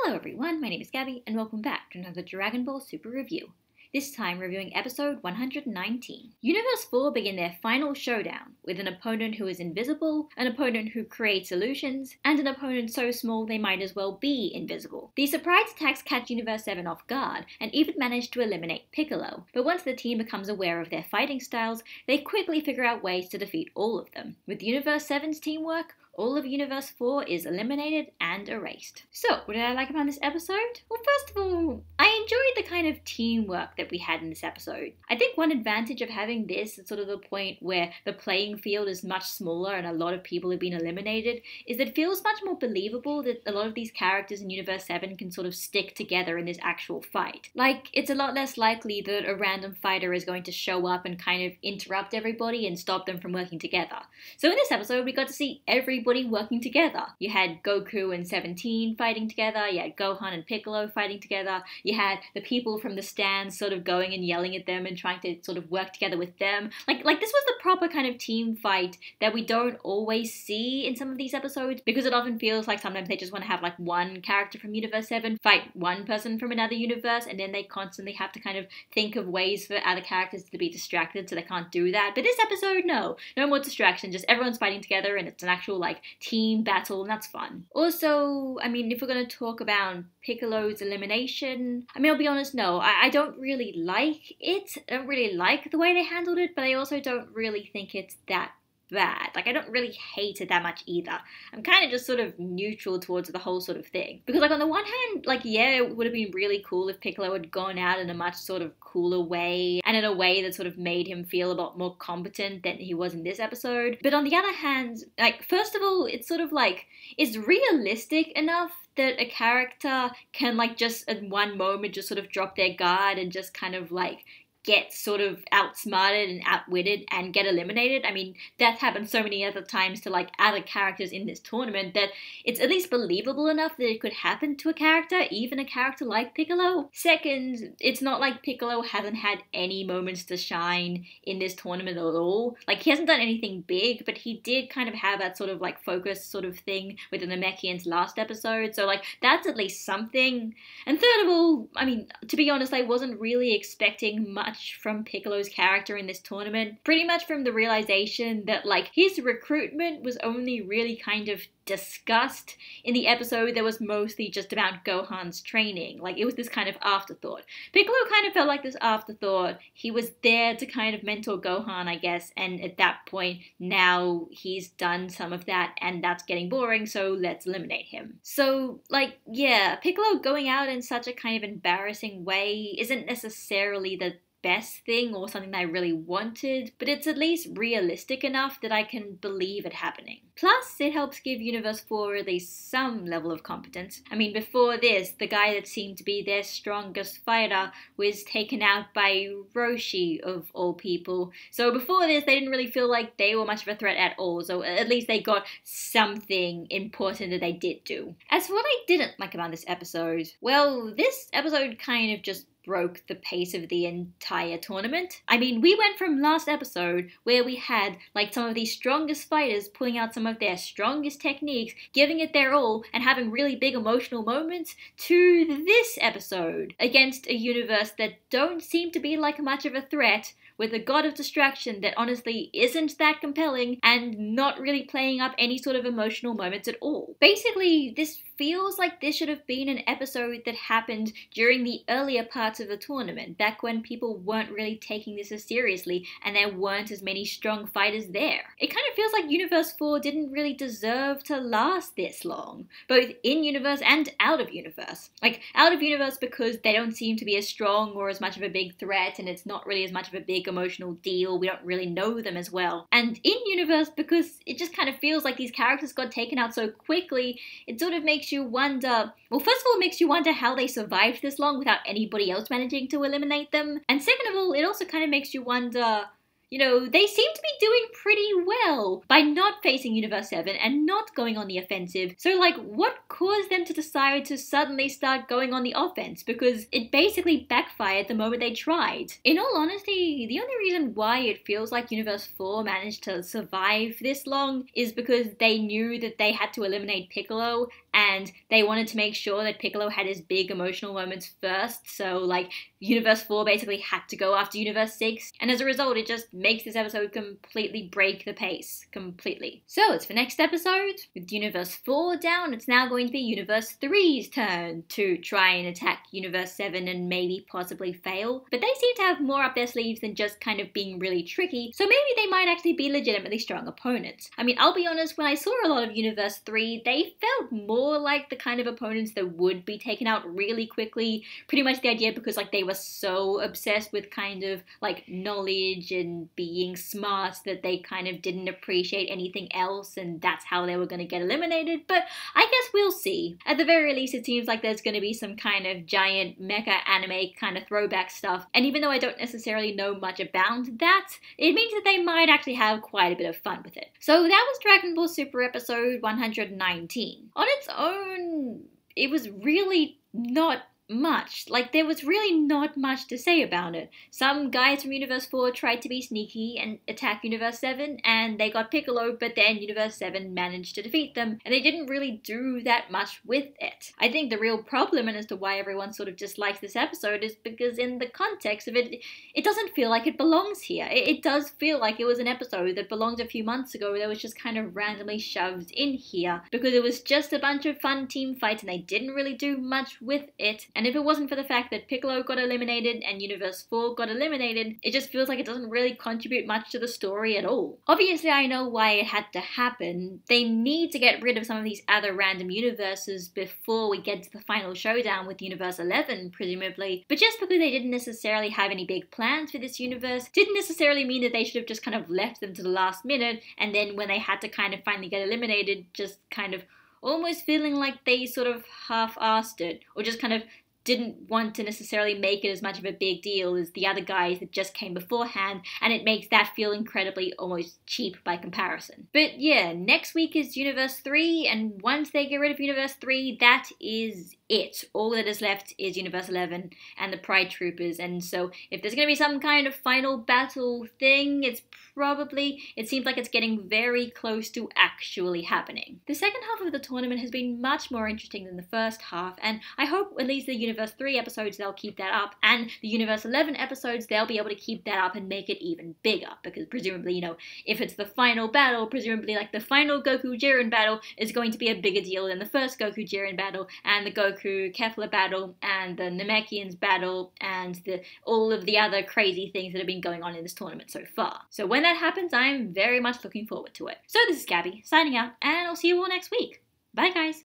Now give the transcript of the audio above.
Hello everyone, my name is Gabby and welcome back to another Dragon Ball Super review. This time reviewing episode 119. Universe 4 begin their final showdown with an opponent who is invisible, an opponent who creates illusions, and an opponent so small they might as well be invisible. These surprise attacks catch Universe 7 off guard and even manage to eliminate Piccolo, but once the team becomes aware of their fighting styles, they quickly figure out ways to defeat all of them. With Universe 7's teamwork, all of Universe 4 is eliminated and erased. So, what did I like about this episode? Well, first of all, I enjoyed the kind of teamwork that we had in this episode. I think one advantage of having this at sort of the point where the playing field is much smaller and a lot of people have been eliminated is that it feels much more believable that a lot of these characters in Universe 7 can sort of stick together in this actual fight. Like, it's a lot less likely that a random fighter is going to show up and kind of interrupt everybody and stop them from working together. So in this episode, we got to see everybody working together. You had Goku and 17 fighting together, you had Gohan and Piccolo fighting together, you had the people from the stands sort of going and yelling at them and trying to sort of work together with them. Like this was the proper kind of team fight that we don't always see in some of these episodes, because it often feels like sometimes they just want to have like one character from Universe 7 fight one person from another universe, and then they constantly have to kind of think of ways for other characters to be distracted, so they can't do that. But this episode, no more distraction, just everyone's fighting together and it's an actual like team battle, and that's fun. Also, I mean, if we're going to talk about Piccolo's elimination, I mean, I'll be honest, no, I don't really like it. I don't really like the way they handled it, but I also don't really think it's that bad. Like, I don't really hate it that much either. I'm kind of just sort of neutral towards the whole sort of thing. Because, like, on the one hand, like, yeah, it would have been really cool if Piccolo had gone out in a much sort of cooler way, and in a way that sort of made him feel a lot more competent than he was in this episode. But on the other hand, like, first of all, it's sort of like, it's realistic enough that a character can, like, just at one moment just sort of drop their guard and just kind of, like, get sort of outsmarted and outwitted and get eliminated. I mean, that's happened so many other times to like other characters in this tournament that it's at least believable enough that it could happen to a character, even a character like Piccolo. Second, it's not like Piccolo hasn't had any moments to shine in this tournament at all. Like, he hasn't done anything big, but he did kind of have that sort of like focus sort of thing with the Namekians last episode, so like that's at least something. And third of all, I mean, to be honest, I wasn't really expecting much from Piccolo's character in this tournament, pretty much from the realization that like his recruitment was only really kind of discussed in the episode that was mostly just about Gohan's training. Like, it was this kind of afterthought. Piccolo kind of felt like this afterthought. He was there to kind of mentor Gohan, I guess, and at that point now he's done some of that and that's getting boring, so let's eliminate him. So like, yeah, Piccolo going out in such a kind of embarrassing way isn't necessarily the best thing or something that I really wanted, but it's at least realistic enough that I can believe it happening. Plus, it helps give Universe 4 at least some level of competence. I mean, before this, the guy that seemed to be their strongest fighter was taken out by Roshi, of all people. So before this, they didn't really feel like they were much of a threat at all, so at least they got something important that they did do. As for what I didn't like about this episode, well, this episode kind of just broke the pace of the entire tournament. I mean, we went from last episode where we had like some of the strongest fighters pulling out some of their strongest techniques, giving it their all, and having really big emotional moments, to this episode against a universe that don't seem to be like much of a threat, with a god of distraction that honestly isn't that compelling and not really playing up any sort of emotional moments at all. Basically, this feels like this should have been an episode that happened during the earlier parts of the tournament, back when people weren't really taking this as seriously and there weren't as many strong fighters there. It kind of feels like Universe 4 didn't really deserve to last this long, both in universe and out of universe. Like, out of universe because they don't seem to be as strong or as much of a big threat, and it's not really as much of a big emotional deal, we don't really know them as well. And in universe because it just kind of feels like these characters got taken out so quickly, it sort of makes you wonder, well, first of all, it makes you wonder how they survived this long without anybody else managing to eliminate them. And second of all, it also kind of makes you wonder, you know, they seem to be doing pretty well by not facing Universe 7 and not going on the offensive. So, like, what caused them to decide to suddenly start going on the offense? Because it basically backfired the moment they tried. In all honesty, the only reason why it feels like Universe 4 managed to survive this long is because they knew that they had to eliminate Piccolo, and they wanted to make sure that Piccolo had his big emotional moments first, so like Universe 4 basically had to go after Universe 6, and as a result it just makes this episode completely break the pace, completely. So it's for next episode, with Universe 4 down, it's now going to be Universe 3's turn to try and attack Universe 7 and maybe possibly fail, but they seem to have more up their sleeves than just kind of being really tricky, so maybe they might actually be legitimately strong opponents. I mean, I'll be honest, when I saw a lot of Universe 3, they felt more like the kind of opponents that would be taken out really quickly, pretty much the idea because like they were so obsessed with kind of like knowledge and being smart that they kind of didn't appreciate anything else, and that's how they were going to get eliminated, but I guess we'll see. At the very least, it seems like there's going to be some kind of giant mecha anime kind of throwback stuff, and even though I don't necessarily know much about that, it means that they might actually have quite a bit of fun with it. So that was Dragon Ball Super episode 119. On its own, it was really not much. Like, there was really not much to say about it. Some guys from Universe 4 tried to be sneaky and attack Universe 7, and they got Piccolo, but then Universe 7 managed to defeat them, and they didn't really do that much with it. I think the real problem, and as to why everyone sort of dislikes this episode, is because in the context of it, it doesn't feel like it belongs here. It does feel like it was an episode that belonged a few months ago that was just kind of randomly shoved in here, because it was just a bunch of fun team fights and they didn't really do much with it. And if it wasn't for the fact that Piccolo got eliminated and Universe 4 got eliminated, it just feels like it doesn't really contribute much to the story at all. Obviously, I know why it had to happen. They need to get rid of some of these other random universes before we get to the final showdown with Universe 11, presumably. But just because they didn't necessarily have any big plans for this universe didn't necessarily mean that they should have just kind of left them to the last minute, and then when they had to kind of finally get eliminated, just kind of almost feeling like they sort of half-assed it, or just kind of didn't want to necessarily make it as much of a big deal as the other guys that just came beforehand, and it makes that feel incredibly almost cheap by comparison. But yeah, next week is Universe 3, and once they get rid of Universe 3, that is it. All that is left is Universe 11 and the Pride Troopers, and so if there's going to be some kind of final battle thing, it seems like it's getting very close to actually happening. The second half of the tournament has been much more interesting than the first half, and I hope at least the Universe 3 episodes they'll keep that up, and the Universe 11 episodes they'll be able to keep that up and make it even bigger, because presumably, you know, if it's the final battle, presumably like the final Goku Jiren battle is going to be a bigger deal than the first Goku Jiren battle, and the Goku Kefla battle, and the Namekians battle, and all of the other crazy things that have been going on in this tournament so far. So when that happens, I'm very much looking forward to it. So this is Gabby, signing out, and I'll see you all next week. Bye guys!